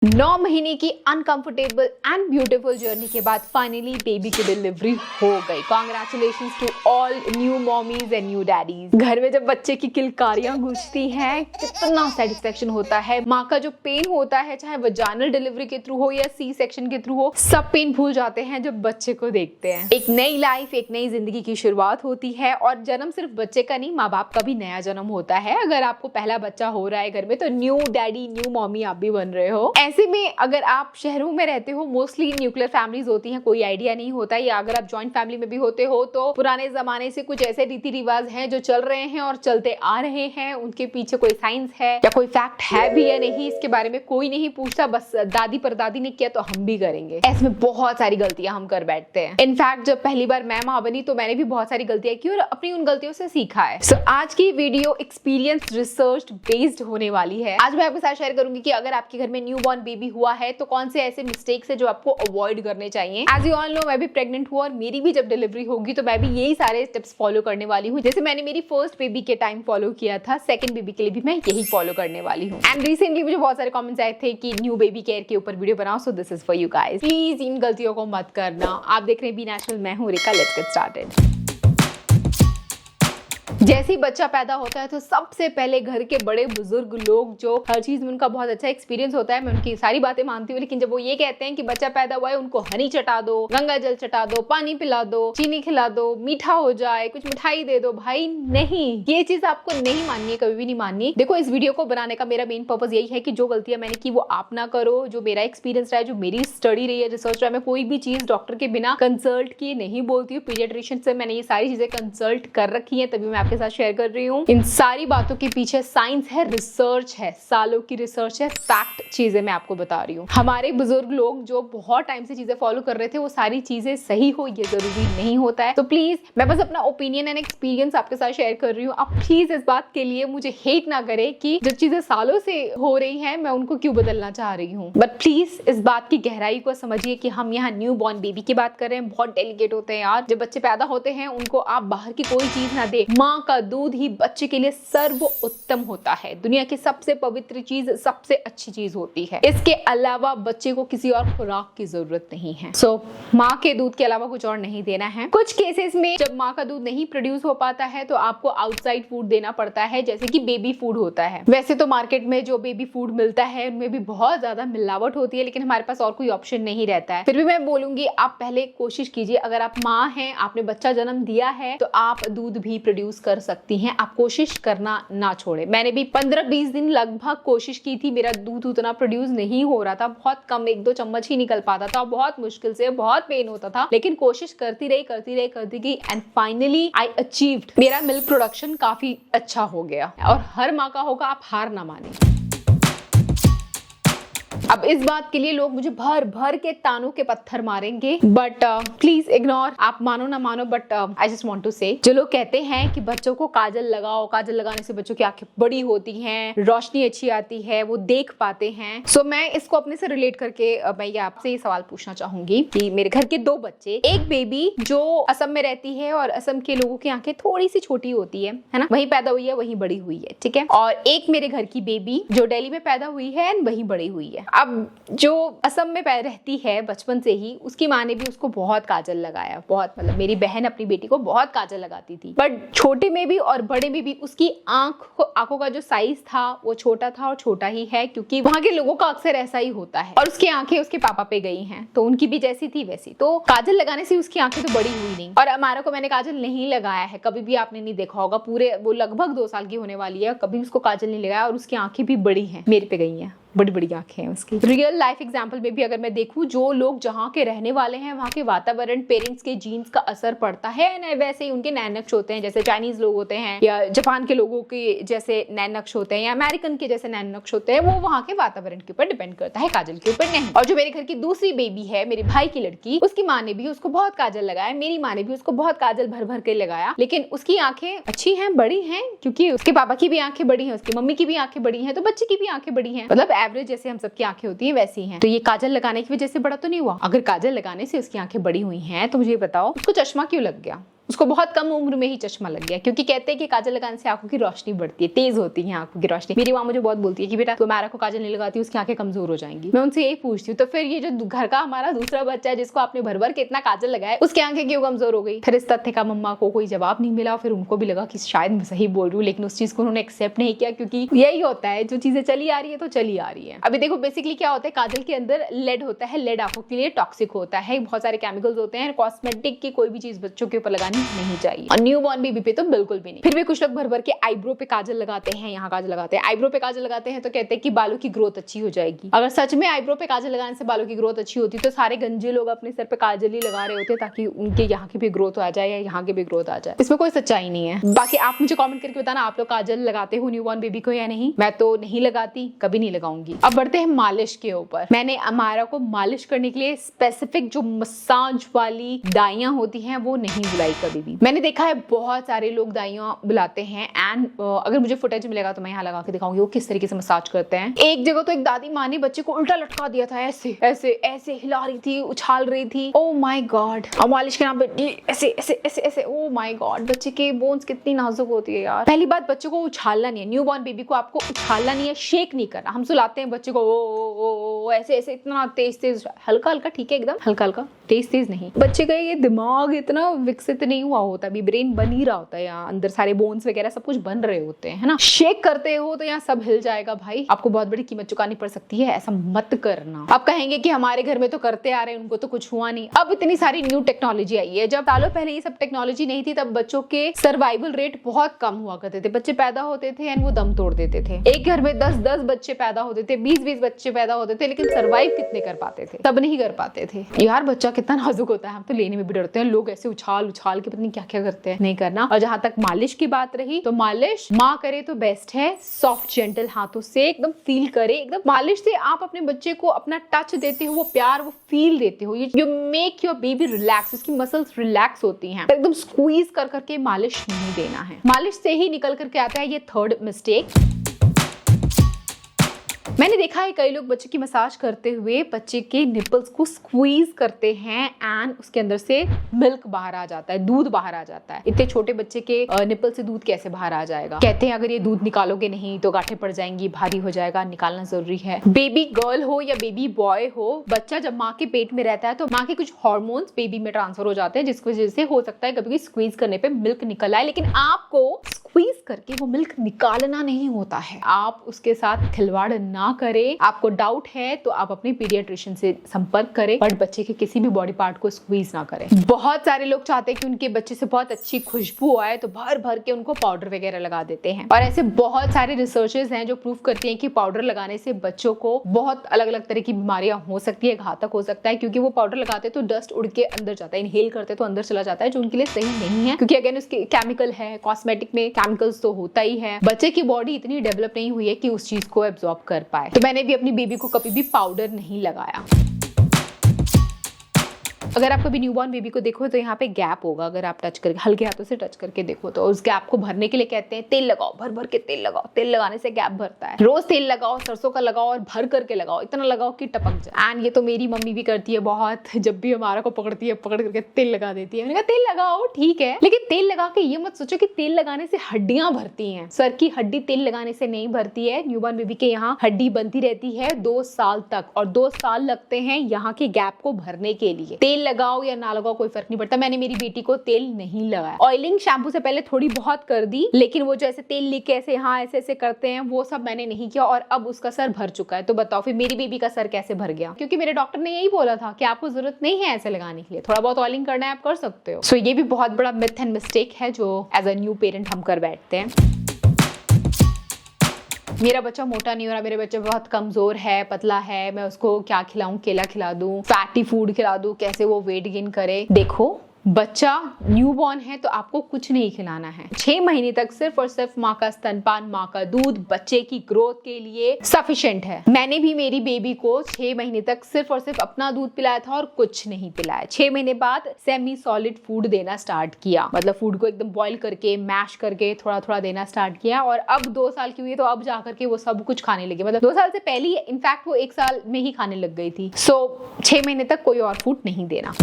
9 महीने की uncomfortable and beautiful journey के बाद फाइनली बेबी की डिलीवरी हो गई। Congratulations to all new mommies and new daddies. घर में जब बच्चे की किलकारियां गूंजती हैं, कितना सेटिस्फेक्शन होता है। माँ का जो पेन होता है, चाहे वजाइनल डिलीवरी के थ्रू हो या सी सेक्शन के थ्रू हो, सब पेन भूल जाते हैं जब बच्चे को देखते हैं। एक नई लाइफ, एक नई जिंदगी की शुरुआत होती है और जन्म सिर्फ बच्चे का नहीं, माँ बाप का भी नया जन्म होता है। अगर आपको पहला बच्चा हो रहा है घर में, तो न्यू डैडी न्यू मॉमी आप भी बन रहे हो। ऐसे में अगर आप शहरों में रहते हो, मोस्टली न्यूक्लियर फैमिलीज होती हैं, कोई आइडिया नहीं होता, या अगर आप जॉइंट फैमिली में भी होते हो तो पुराने जमाने से कुछ ऐसे रीति रिवाज हैं जो चल रहे हैं और चलते आ रहे हैं। उनके पीछे कोई साइंस है या कोई फैक्ट है भी या नहीं, इसके बारे में कोई नहीं पूछता। बस दादी परदादी ने किया तो हम भी करेंगे। इसमें बहुत सारी गलतियां हम कर बैठते हैं। इनफैक्ट जब पहली बार मैं मां बनी तो मैंने भी बहुत सारी गलतियां की और अपनी उन गलतियों से सीखा है। सो आज की वीडियो एक्सपीरियंस रिसर्च बेस्ड होने वाली है। आज मैं आपके साथ शेयर करूंगी कि अगर आपके घर में न्यू बॉर्न बेबी हुआ है तो कौन से ऐसे मिस्टेक्स है जो आपको अवॉइड करने चाहिए। एज यू ऑल नो, मैं भी प्रेग्नेंट हूँ और मेरी भी जब डिलीवरी होगी तो मैं भी यही सारे स्टेप्स फॉलो करने वाली हूँ, जैसे मैंने मेरी फर्स्ट बेबी के टाइम फॉलो किया था। सेकंड बेबी के लिए भी मैं यही फॉलो करने वाली हूँ। एंड रिसेंटली मुझे बहुत सारे कमेंट्स आए थे कि न्यू बेबी केयर के ऊपर वीडियो बनाओ, so this is for you guys. Please इन गलतियों को मत करना। आप देख रहे हैं बी नेचुरल, मैं हूँ रिका। Let's get started. जैसे ही बच्चा पैदा होता है तो सबसे पहले घर के बड़े बुजुर्ग लोग, जो हर चीज में उनका बहुत अच्छा एक्सपीरियंस होता है, मैं उनकी सारी बातें मानती हूँ, लेकिन जब वो ये कहते हैं कि बच्चा पैदा हुआ है, उनको हनी चटा दो, गंगा जल चटा दो, पानी पिला दो, चीनी खिला दो, मीठा हो जाए, कुछ मिठाई दे दो, भाई नहीं, ये चीज आपको नहीं माननी है, कभी भी नहीं माननी। देखो, इस वीडियो को बनाने का मेरा मेन पर्पज यही है कि जो गलतियां मैंने की वो आप ना करो। जो मेरा एक्सपीरियंस रहा है, जो मेरी स्टडी रही है, रिसर्च रहा है, मैं कोई भी चीज डॉक्टर के बिना कंसल्ट किए नहीं बोलती हूँ। पीडियाट्रिशियन से मैंने ये सारी चीजें कंसल्ट कर रखी है, तभी मैं आपके साथ शेयर कर रही हूँ। इन सारी बातों के पीछे साइंस है, रिसर्च है, सालों की रिसर्च है, फैक्ट चीजें मैं आपको बता रही हूँ। हमारे बुजुर्ग लोग जो बहुत टाइम से चीजें फॉलो कर रहे थे, वो सारी चीजें सही हो ये जरूरी नहीं होता है। तो प्लीज, मैं बस अपना ओपिनियन एंड एक्सपीरियंस आपके साथ शेयर कर रही हूँ। आप प्लीज इस बात के लिए मुझे हेट ना करें कि जब चीजें सालों से हो रही हैं, मैं उनको क्यों बदलना चाह रही हूँ। बट प्लीज इस बात की गहराई को समझिए कि हम यहाँ न्यू बॉर्न बेबी की बात कर रहे हैं। बहुत डेलिकेट होते हैं यार। जब बच्चे पैदा होते हैं, उनको आप बाहर की कोई चीज ना दे। माँ का दूध ही बच्चे के लिए सर्वोत्तम होता है। दुनिया की सबसे पवित्र चीज, सबसे अच्छी चीज होती है। इसके अलावा बच्चे को किसी और खुराक की जरूरत नहीं है। सो माँ के दूध के अलावा कुछ और नहीं देना है। कुछ केसेस में जब माँ का दूध नहीं प्रोड्यूस हो पाता है तो आपको आउटसाइड फूड देना पड़ता है, जैसे कि बेबी फूड होता है। वैसे तो मार्केट में जो बेबी फूड मिलता है उनमें भी बहुत ज्यादा मिलावट होती है, लेकिन हमारे पास और कोई ऑप्शन नहीं रहता है। फिर भी मैं बोलूंगी, आप पहले कोशिश कीजिए। अगर आप माँ हैं, आपने बच्चा जन्म दिया है, तो आप दूध भी प्रोड्यूस कर सकती हैं। आप कोशिश करना ना छोड़े। मैंने भी 15-20 दिन लगभग कोशिश की थी। मेरा दूध उतना प्रोड्यूस नहीं हो रहा था, बहुत कम, 1-2 चम्मच ही निकल पाता था, बहुत मुश्किल से, बहुत पेन होता था, लेकिन कोशिश करती रही एंड फाइनली आई अचीव्ड। मेरा मिल्क प्रोडक्शन काफी अच्छा हो गया और हर माँ का होगा, आप हार ना माने। अब इस बात के लिए लोग मुझे भर भर के तानों के पत्थर मारेंगे, बट प्लीज इग्नोर। आप मानो ना मानो, but I just want to say, जो लोग कहते हैं कि बच्चों को काजल लगाओ, काजल लगाने से बच्चों की आंखें बड़ी होती हैं, रोशनी अच्छी आती है, वो देख पाते हैं। सो मैं इसको अपने से रिलेट करके मैं ये आपसे ये सवाल पूछना चाहूंगी कि मेरे घर के 2 बच्चे, एक बेबी जो असम में रहती है और असम के लोगों की आंखें थोड़ी सी छोटी होती है ना, वहीं पैदा हुई है, वहीं बड़ी हुई है, ठीक है। और एक मेरे घर की बेबी जो दिल्ली में पैदा हुई है एंड वहीं बड़ी हुई है। अब जो असम में रहती है बचपन से ही, उसकी माँ ने भी उसको बहुत काजल लगाया, बहुत, मतलब मेरी बहन अपनी बेटी को बहुत काजल लगाती थी। बट छोटे में भी और बड़े में भी उसकी आंखों का जो साइज था वो छोटा था और छोटा ही है, क्योंकि वहां के लोगों का अक्सर ऐसा ही होता है। और उसकी आंखें उसके पापा पे गई हैं, तो उनकी भी जैसी थी वैसी। तो काजल लगाने से उसकी आंखें तो बड़ी हुई नहीं। और अमारा को मैंने काजल नहीं लगाया है, कभी भी आपने नहीं देखा होगा। पूरे, वो लगभग 2 साल की होने वाली है, कभी उसको काजल नहीं लगाया और उसकी आंखें भी बड़ी हैं, मेरे पे गई हैं, बड़ी बड़ी आंखें हैं उसकी। रियल लाइफ एग्जांपल में भी अगर मैं देखूं, जो लोग जहाँ के रहने वाले हैं, वहाँ के वातावरण, पेरेंट्स के जीन्स का असर पड़ता है। वैसे ही उनके नैन नक्श होते हैं, जैसे चाइनीज लोग होते हैं या जापान के लोगों के जैसे नैन नक्श होते हैं या अमेरिकन के जैसे नैन नक्श होते हैं, वो वहाँ के वातावरण के ऊपर डिपेंड करता है, काजल के ऊपर नहीं। और जो मेरे घर की दूसरी बेबी है, मेरे भाई की लड़की, उसकी माँ ने भी उसको बहुत काजल लगाया, मेरी माँ ने भी उसको बहुत काजल भर भर के लगाया, लेकिन उसकी आंखें अच्छी हैं, बड़ी हैं, क्योंकि उसके पापा की भी आंखें बड़ी हैं, उसकी मम्मी की भी आंखें बड़ी हैं, तो बच्चे की भी आंखें बड़ी हैं। मतलब एवरेज जैसे हम सबकी आंखें होती हैं वैसी हैं। तो ये काजल लगाने की वजह से बड़ा तो नहीं हुआ। अगर काजल लगाने से उसकी आंखें बड़ी हुई हैं, तो मुझे बताओ उसको चश्मा क्यों लग गया। उसको बहुत कम उम्र में ही चश्मा लग गया, क्योंकि कहते हैं कि काजल लगाने से आंखों की रोशनी बढ़ती है, तेज होती है आंखों की रोशनी। मेरी माँ मुझे बहुत बोलती है कि बेटा तुम्हारा को काजल नहीं लगाती उसकी आंखें कमजोर हो जाएंगी। मैं उनसे यही पूछती हूँ तो फिर ये जो घर का हमारा दूसरा बच्चा है जिसको आपने भर भर के इतना काजल लगाया उसकी आंखें क्यों कमजोर हो गई? फिर इस तथ्य का मम्मा को कोई जवाब नहीं मिला। फिर उनको भी लगा कि शायद मैं सही बोल रही हूँ, लेकिन उस चीज को उन्होंने एक्सेप्ट नहीं किया, क्योंकि यही होता है, जो चीजें चली आ रही है तो चली आ रही है। अभी देखो बेसिकली क्या होता है, काजल के अंदर लेड होता है, लेड आंखों के लिए टॉक्सिक होता है, बहुत सारे केमिकल्स होते हैं। कॉस्मेटिक की कोई भी चीज बच्चों के ऊपर लगानी नहीं चाहिए, और न्यू बॉर्न बेबी पे तो बिल्कुल भी नहीं। फिर भी कुछ लोग भर भर के आईब्रो पे काजल लगाते हैं, यहाँ काजल लगाते हैं, आईब्रो पे काजल लगाते हैं तो कहते हैं कि बालों की ग्रोथ अच्छी हो जाएगी। अगर सच में आईब्रो पे काजल लगाने से बालों की ग्रोथ अच्छी होती तो सारे गंजे लोग अपने सर पे काजल ही लगा रहे होते ताकि उनके यहाँ की भी ग्रोथ आ जाए या यहाँ की भी ग्रोथ आ जाए। इसमें कोई सच्चाई नहीं है। बाकी आप मुझे कमेंट करके बताना आप लोग काजल लगाते हो न्यूबॉर्न बेबी को या नहीं। मैं तो नहीं लगाती, कभी नहीं लगाऊंगी। अब बढ़ते हैं मालिश के ऊपर। मैंने अमारा को मालिश करने के लिए स्पेसिफिक जो मसाज वाली दाइयां होती हैं वो नहीं बुलाई कभी भी। मैंने देखा है बहुत सारे लोग दाइयां बुलाते हैं, एंड अगर मुझे फुटेज मिलेगा तो मैं यहाँ लगा के दिखाऊंगी वो किस तरीके से मसाज करते हैं। एक जगह तो एक दादी माँ ने बच्चे को उल्टा लटका दिया था, ऐसे ऐसे ऐसे हिला रही थी, उछाल रही थी। Oh my God. और मालिश के नाम पे ऐसे ऐसे ऐसे ऐसे, ओ माय गॉड। बच्चे के बोन्स कितनी नाजुक होती है यार। पहली बात, बच्चे को उछालना नहीं है, न्यू बॉर्न बेबी को आपको उछालना नहीं है, शेक नहीं करना। हम सुलाते हैं बच्चे को ओ ऐसे ऐसे, इतना तेज तेज, हल्का हल्का, ठीक है, एकदम हल्का हल्का, तेज तेज नहीं। बच्चे का ये दिमाग इतना विकसित नहीं हुआ होता, अभी ब्रेन बन ही रहा होता है, यहाँ अंदर सारे बोन्स वगैरह सब कुछ बन रहे होते हैं, है ना। शेक करते हो तो यहाँ सब हिल जाएगा भाई, आपको बहुत बड़ी कीमत चुकानी पड़ सकती है, ऐसा मत करना। आप कहेंगे कि हमारे घर में तो करते आ रहे हैं, उनको तो कुछ हुआ नहीं। अब इतनी सारी न्यू टेक्नोलॉजी आई है, जब सालों पहले ये सब टेक्नोलॉजी नहीं थी तब बच्चों के सर्वाइवल रेट बहुत कम हुआ करते थे। बच्चे पैदा होते थे एंड वो दम तोड़ देते थे। एक घर में 10-10 बच्चे पैदा होते थे, 20-20 बच्चे पैदा होते थे, लेकिन सर्वाइव कितने कर पाते थे? तब नहीं कर पाते थे यार। बच्चा कितना नाजुक होता है, हम तो लेने में भी डरते हैं। लोग ऐसे उछाल उछाल के पता नहीं क्या क्या करते हैं, नहीं करना। और जहां तक मालिश की बात रही तो मालिश माँ करे तो बेस्ट है, सॉफ्ट जेंटल हाथों से एकदम फील करे। एकदम मालिश से आप अपने बच्चे को अपना टच देते हो, वो प्यार, वो फील देते हो, you make your baby relax, उसकी मसल्स रिलैक्स होती हैं। एकदम स्क्वीज कर करके मालिश नहीं देना है, मालिश से ही निकल करके आता है ये थर्ड मिस्टेक। मैंने देखा है कई लोग बच्चे की मसाज करते हुए बच्चे के निपल्स को स्क्वीज करते हैं एंड उसके अंदर से मिल्क बाहर आ जाता है, दूध बाहर आ जाता है। इतने छोटे बच्चे के निपल से दूध कैसे बाहर आ जाएगा? कहते हैं अगर ये दूध निकालोगे नहीं तो गांठें पड़ जाएंगी, भारी हो जाएगा, निकालना जरूरी है। बेबी गर्ल हो या बेबी बॉय हो, बच्चा जब माँ के पेट में रहता है तो माँ के कुछ हार्मोन्स बेबी में ट्रांसफर हो जाते हैं, जिसकी वजह से हो सकता है कभी स्क्वीज करने पे मिल्क निकल आए। लेकिन आपको स्क्वीज करके वो मिल्क निकालना नहीं होता है, आप उसके साथ खिलवाड़ ना करें। आपको डाउट है तो आप अपने पीडियाट्रिशियन से संपर्क करें, बट बच्चे के किसी भी बॉडी पार्ट को स्क्वीज ना करें। बहुत सारे लोग चाहते हैं कि उनके बच्चे से बहुत अच्छी खुशबू आए तो भर भर के उनको पाउडर वगैरह लगा देते हैं, और ऐसे बहुत सारे रिसर्चेस हैं जो प्रूव करती हैं कि पाउडर लगाने से बच्चों को बहुत अलग अलग तरह की बीमारियां हो सकती है, घातक हो सकता है, क्योंकि वो पाउडर लगाते तो डस्ट उड़ के अंदर जाता है, इनहेल करते तो अंदर चला जाता है, जो उनके लिए सही नहीं है, क्योंकि अगेन उसके केमिकल है, कॉस्मेटिक में केमिकल्स तो होता ही है। बच्चे की बॉडी इतनी डेवलप नहीं हुई है कि उस चीज को एब्जॉर्ब कर पाए। तो मैंने भी अपनी बेबी को कभी भी पाउडर नहीं लगाया। अगर आप कभी न्यूबॉर्न बेबी को देखो तो यहाँ पे गैप होगा, अगर आप टच करके हल्के हाथों से टच करके देखो तो उस गैप को भरने के लिए कहते हैं तेल लगाओ, भर भर के तेल लगाओ। तेल लगाने से गैप भरता है। रोज तेल लगाओ, सरसों का लगाओ और भर करके लगाओ, इतना लगाओ कि टपक जाए। एंड ये तो मेरी मम्मी भी करती है बहुत, जब भी हमारा को पकड़ती है पकड़ करके तेल लगा देती है। मैंने कहा तेल लगाओ ठीक है, लेकिन तेल लगा के ये मत सोचो कि तेल लगाने से हड्डियां भरती हैं। सर की हड्डी तेल लगाने से नहीं भरती है। न्यूबॉर्न बेबी के यहाँ हड्डी बनती रहती है 2 साल तक, और 2 साल लगते हैं यहाँ के गैप को भरने के लिए। तेल लगाओ या ना लगाओ कोई फर्क नहीं पड़ता। मैंने मेरी बेटी को तेल नहीं लगाया। ऑयलिंग शैम्पू से पहले थोड़ी बहुत कर दी, लेकिन वो जो ऐसे तेल लेके ऐसे यहाँ ऐसे ऐसे करते हैं वो सब मैंने नहीं किया, और अब उसका सर भर चुका है। तो बताओ फिर मेरी बेबी का सर कैसे भर गया? क्योंकि मेरे डॉक्टर ने यही बोला था कि आपको जरूरत नहीं है ऐसे लगाने के लिए, थोड़ा बहुत ऑयलिंग करना है आप कर सकते हो। सो ये भी बहुत बड़ा मिथ एंड मिस्टेक है जो एज अ न्यू पेरेंट हम कर बैठते हैं। मेरा बच्चा मोटा नहीं हो रहा, मेरे बच्चा बहुत कमजोर है, पतला है, मैं उसको क्या खिलाऊं? केला खिला दूं, फैटी फूड खिला दूं, कैसे वो वेट गेन करे? देखो बच्चा न्यूबॉर्न है तो आपको कुछ नहीं खिलाना है। 6 महीने तक सिर्फ और सिर्फ माँ का स्तनपान, माँ का दूध बच्चे की ग्रोथ के लिए सफिशिएंट है। मैंने भी मेरी बेबी को 6 महीने तक सिर्फ और सिर्फ अपना दूध पिलाया था और कुछ नहीं पिलाया। 6 महीने बाद सेमी सॉलिड फूड देना स्टार्ट किया, मतलब फूड को एकदम बॉईल करके मैश करके थोड़ा थोड़ा देना स्टार्ट किया। और अब 2 साल की हुई तो अब जाकर के वो सब कुछ खाने लगे, मतलब 2 साल से पहले इनफैक्ट वो 1 साल में ही खाने लग गई थी। सो 6 महीने तक कोई और फूड नहीं देना।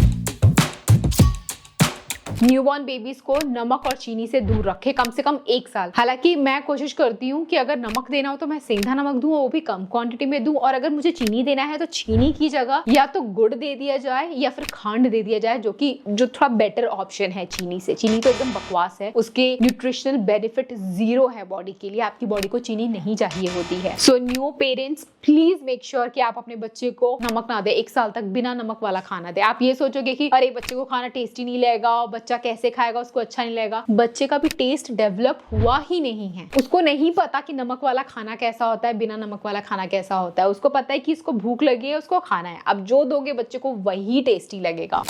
न्यूबॉर्न बेबीज को नमक और चीनी से दूर रखे कम से कम 1 साल। हालांकि मैं कोशिश करती हूँ कि अगर नमक देना हो तो मैं सेंधा नमक दूं, वो भी कम क्वांटिटी में दूं, और अगर मुझे चीनी देना है तो चीनी की जगह या तो गुड़ दे दिया जाए या फिर खांड दे दिया जाए, जो थोड़ा बेटर ऑप्शन है चीनी से। चीनी तो एकदम बकवास है, उसके न्यूट्रिशनल बेनिफिट 0 है बॉडी के लिए। आपकी बॉडी को चीनी नहीं चाहिए होती है। So new parents please make sure कि आप अपने बच्चे को नमक ना दे, 1 साल तक बिना नमक वाला खाना दे। आप ये सोचोगे कि अरे बच्चे को खाना टेस्टी नहीं लगेगा, बच्चा कैसे खाएगा, उसको अच्छा नहीं लगेगा। बच्चे का भी टेस्ट डेवलप हुआ ही नहीं है। उसको नहीं पता कि नमक वाला खाना कैसा होता है, बिना नमक वाला खाना कैसा होता है। उसको पता है कि इसको भूख लगी है, उसको खाना है। अब जो दोगे बच्चे को वही टेस्टी लगेगा।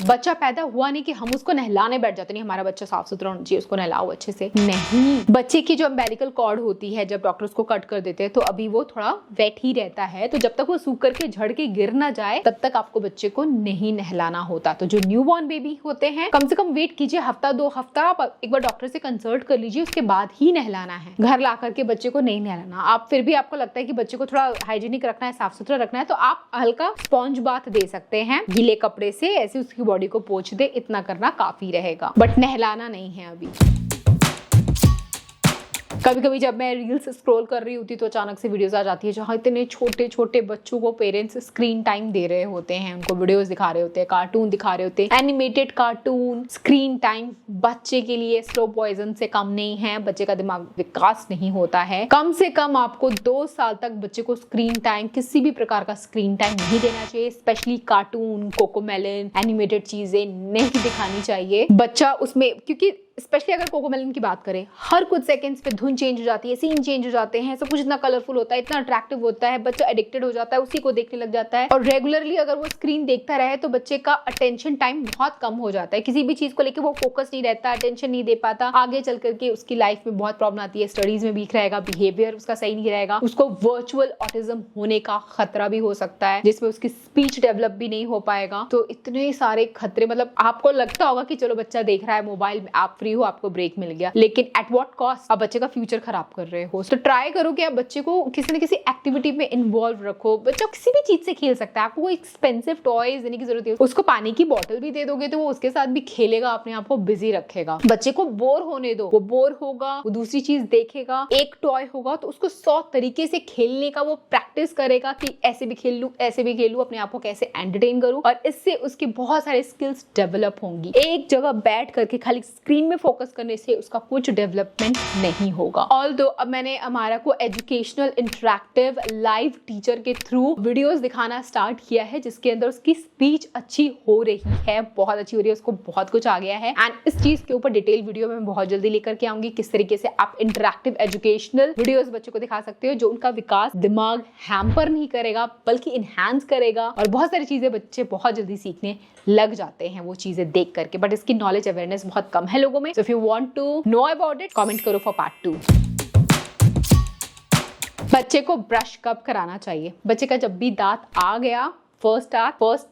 बच्चा पैदा हुआ नहीं कि हम उसको नहलाने बैठ जाते, नहीं हमारा बच्चा साफ सुथरा होना चाहिए, उसको नहलाओ अच्छे से। नहीं, बच्चे की जो अम्बिलिकल कॉर्ड होती है, जब डॉक्टर उसको कट कर देते हैं तो अभी वो थोड़ा वेट ही रहता है। तो जब तक वो सूख करके झड़ के गिर ना जाए तब तक आपको बच्चे को नहीं नहलाना होता। तो जो न्यूबॉर्न बेबी होते हैं, कम से कम वेट कीजिए हफ्ता 2 हफ्ता, आप एक बार डॉक्टर से कंसल्ट कर लीजिए, उसके बाद ही नहलाना है। घर ला करके बच्चे को नहीं नहलाना। आप फिर भी आपको लगता है कि बच्चे को थोड़ा हाइजीनिक रखना है, साफ सुथरा रखना है, तो आप हल्का स्पॉन्ज बाथ दे सकते हैं गीले कपड़े से, ऐसे उसकी बॉडी को पोंछ दे, इतना करना काफी रहेगा, बट नहलाना नहीं है अभी। कभी कभी जब मैं रील्स स्क्रॉल कर रही होती तो अचानक से वीडियोस आ जाती है जहाँ इतने छोटे छोटे बच्चों को पेरेंट्स स्क्रीन टाइम दे रहे होते हैं, उनको वीडियोस दिखा रहे होते हैं, कार्टून दिखा रहे होते हैं, एनिमेटेड कार्टून। स्क्रीन टाइम बच्चे के लिए स्लो पॉइजन से कम नहीं है। बच्चे का दिमाग विकास नहीं होता है। कम से कम आपको 2 साल तक बच्चे को स्क्रीन टाइम, किसी भी प्रकार का स्क्रीन टाइम नहीं देना चाहिए। स्पेशली कार्टून, कोकोमेलन, एनिमेटेड चीजें नहीं दिखानी चाहिए। बच्चा उसमें, क्योंकि स्पेशली अगर कोकोमेलन की बात करें, हर कुछ सेकंड्स पे धुन चेंज हो जाती है, सीन चेंज हो जाते हैं, सब कुछ इतना कलरफुल होता है, इतना अट्रैक्टिव होता है, बच्चा एडिक्टेड हो जाता है, उसी को देखने लग जाता है। और रेगुलरली अगर वो स्क्रीन देखता रहे तो बच्चे का अटेंशन टाइम बहुत कम हो जाता है। किसी भी चीज को लेकर वो फोकस नहीं रहता, अटेंशन नहीं दे पाता। आगे चल करके उसकी लाइफ में बहुत प्रॉब्लम आती है, स्टडीज में वीक रहेगा, बिहेवियर उसका सही नहीं रहेगा, उसको वर्चुअल ऑटिज्म होने का खतरा भी हो सकता है, जिसमें उसकी स्पीच डेवलप भी नहीं हो पाएगा। तो इतने सारे खतरे, मतलब आपको लगता होगा कि चलो बच्चा देख रहा है मोबाइल में, आप फ्री हो, आपको ब्रेक मिल गया, लेकिन एट व्हाट कॉस्ट? आप बच्चे का फ्यूचर खराब कर रहे हो। तो ट्राई करो कि आप बच्चे को किसी न किसी एक्टिविटी में इन्वॉल्व रखो। बच्चा किसी भी चीज से खेल सकता है, आपको कोई एक्सपेंसिव टॉयज देने की जरूरत है। उसको पानी की बोतल भी दे दोगे तो वो उसके साथ भी खेलेगा, अपने आप को बिजी रखेगा। बच्चे को बोर होने दो, वो बोर होगा, वो दूसरी चीज देखेगा। एक टॉय होगा तो उसको 100 तरीके से खेलने का वो प्रैक्टिस करेगा कि ऐसे भी खेल लूं, ऐसे भी खेलूं, अपने आप को कैसे एंटरटेन करूं, और इससे उसकी बहुत सारे स्किल्स डेवलप होंगी। एक जगह बैठ करके खाली स्क्रीन में फोकस करने से उसका कुछ डेवलपमेंट नहीं होगा। ऑल्दो अब मैंने हमारा को एजुकेशनल इंटरैक्टिव लाइव टीचर के थ्रू वीडियोस दिखाना स्टार्ट किया है, जिसके अंदर उसकी स्पीच अच्छी हो रही है, बहुत अच्छी हो रही है, उसको बहुत कुछ आ गया है। एंड इस चीज के ऊपर डिटेल वीडियो मैं बहुत जल्दी लेकर के आऊंगी, किस तरीके से आप इंटरैक्टिव एजुकेशनल वीडियोस बच्चों को दिखा सकते हो जो उनका विकास दिमाग हैम्पर नहीं करेगा बल्कि इनहैंस करेगा। और बहुत सारी चीजें बच्चे बहुत जल्दी सीखने लग जाते हैं वो चीजें देख करके, बट इसकी नॉलेज अवेयरनेस बहुत कम है लोगों में। So if you want to know about it, comment करो फॉर पार्ट 2। बच्चे को ब्रश कब कराना चाहिए? बच्चे का जब भी दांत आ गया, फर्स्ट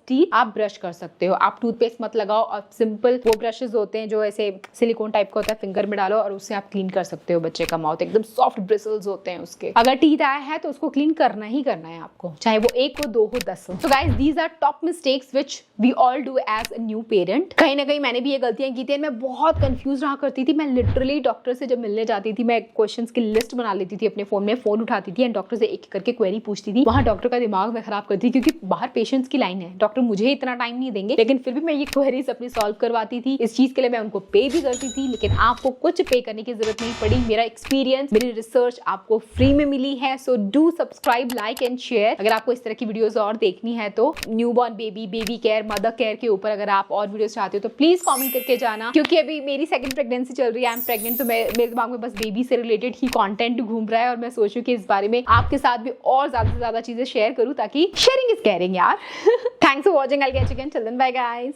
टीथ, आप ब्रश कर सकते हो। आप टूथपेस्ट मत लगाओ और सिंपल वो ब्रशेस होते हैं जो ऐसे सिलिकॉन टाइप का होता है, फिंगर में डालो और उससे आप क्लीन कर सकते हो बच्चे का माउथ। एकदम सॉफ्ट ब्रिसल्स होते हैं उसके। अगर टीथ आया है तो उसको क्लीन करना ही करना है आपको, चाहे वो 1 हो, 2 हो, 10 हो। तो guys, these are top mistakes which we all do as a new parent. कहीं ना कहीं मैंने भी ये गलतियां की थी, मैं बहुत कंफ्यूज रहा करती थी। मैं लिटरली डॉक्टर से जब मिलने जाती थी, मैं क्वेश्चंस की लिस्ट बना लेती थी अपने फोन में, फोन उठाती थी एंड डॉक्टर से एक करके क्वेरी पूछती थी। वहां डॉक्टर का दिमाग मैं खराब करती थी क्योंकि बाहर पेशेंट्स की लाइन है, डॉक्टर मुझे इतना टाइम नहीं देंगे, लेकिन फिर भी मैं ये क्वेरीज अपनी सॉल्व करवाती थी। इस चीज के लिए मैं उनको पे भी करती थी, लेकिन आपको कुछ पे करने की जरूरत नहीं पड़ी। मेरा एक्सपीरियंस, मेरी रिसर्च आपको फ्री में मिली है। So do subscribe, like and share. अगर आपको इस तरह की वीडियोस और देखनी है तो newborn baby, baby care, mother care के ऊपर अगर आप और वीडियोस चाहते हो तो प्लीज कमेंट करके जाना, क्योंकि अभी मेरी सेकंड प्रेगनेंसी चल रही है, आई एम प्रेग्नेंट, तो मेरे दिमाग में बस बेबी से रिलेटेड ही कंटेंट घूम रहा है और मैं सोचूं कि इस बारे में आपके साथ भी और ज्यादा से ज्यादा चीजें शेयर करूं, ताकि शेयरिंग इज केयरिंग यार। Thanks for watching, I'll catch you again. Till then, bye guys.